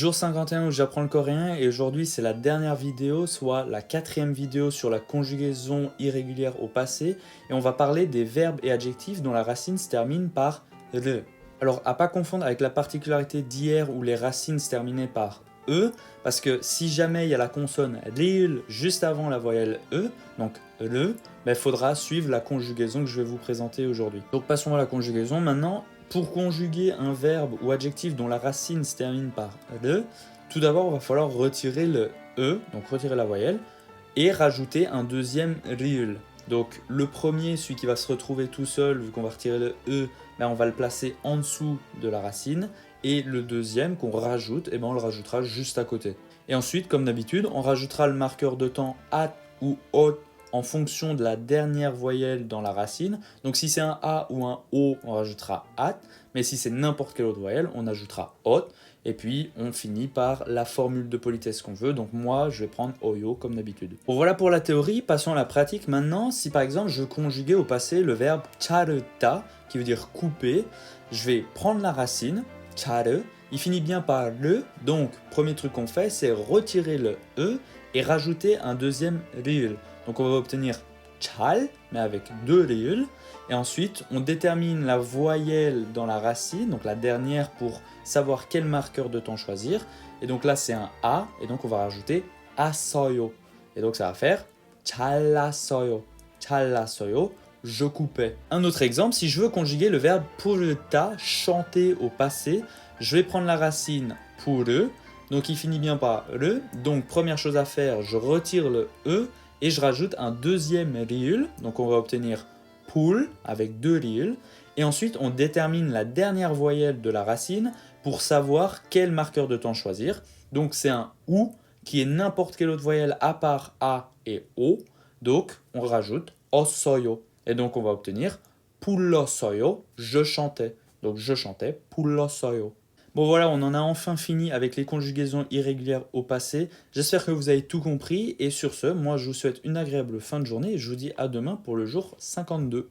Jour 51 où j'apprends le coréen et aujourd'hui c'est la dernière vidéo, soit la quatrième vidéo sur la conjugaison irrégulière au passé et on va parler des verbes et adjectifs dont la racine se termine par le. Alors à pas confondre avec la particularité d'hier où les racines se terminaient par e, parce que si jamais il y a la consonne ril juste avant la voyelle e, donc le, il faudra suivre la conjugaison que je vais vous présenter aujourd'hui. Donc passons à la conjugaison maintenant. Pour conjuguer un verbe ou adjectif dont la racine se termine par le, tout d'abord, il va falloir retirer le e, donc retirer la voyelle, et rajouter un deuxième riul. Donc le premier, celui qui va se retrouver tout seul, vu qu'on va retirer le e, on va le placer en dessous de la racine, et le deuxième qu'on rajoute, on le rajoutera juste à côté. Et ensuite, comme d'habitude, on rajoutera le marqueur de temps at ou ot en fonction de la dernière voyelle dans la racine. Donc si c'est un A ou un O, on rajoutera at, mais si c'est n'importe quelle autre voyelle, on ajoutera ot, et puis on finit par la formule de politesse qu'on veut, donc moi je vais prendre oyo comme d'habitude. Bon voilà pour la théorie, passons à la pratique maintenant. Si par exemple je conjuguais au passé le verbe charuta, qui veut dire couper, je vais prendre la racine, charu, il finit bien par le, donc premier truc qu'on fait c'est retirer le e et rajouter un deuxième riul. Donc on va obtenir chal, mais avec deux riuls. Et ensuite, on détermine la voyelle dans la racine, donc la dernière pour savoir quel marqueur de temps choisir. Et donc là, c'est un A, et donc on va rajouter asoyo. Et donc ça va faire chalasoyo. Chalasoyo, je coupais. Un autre exemple, si je veux conjuguer le verbe puruta, chanter au passé, je vais prendre la racine puru, donc il finit bien par le. Donc première chose à faire, je retire le e, et je rajoute un deuxième riul, donc on va obtenir poul avec deux riuls, et ensuite on détermine la dernière voyelle de la racine pour savoir quel marqueur de temps choisir. Donc c'est un ou qui est n'importe quelle autre voyelle à part a et o, donc on rajoute osoyo, et donc on va obtenir pullosoyo, je chantais, donc je chantais pullosoyo. Bon voilà, on en a enfin fini avec les conjugaisons irrégulières au passé. J'espère que vous avez tout compris et sur ce, moi je vous souhaite une agréable fin de journée et je vous dis à demain pour le jour 52.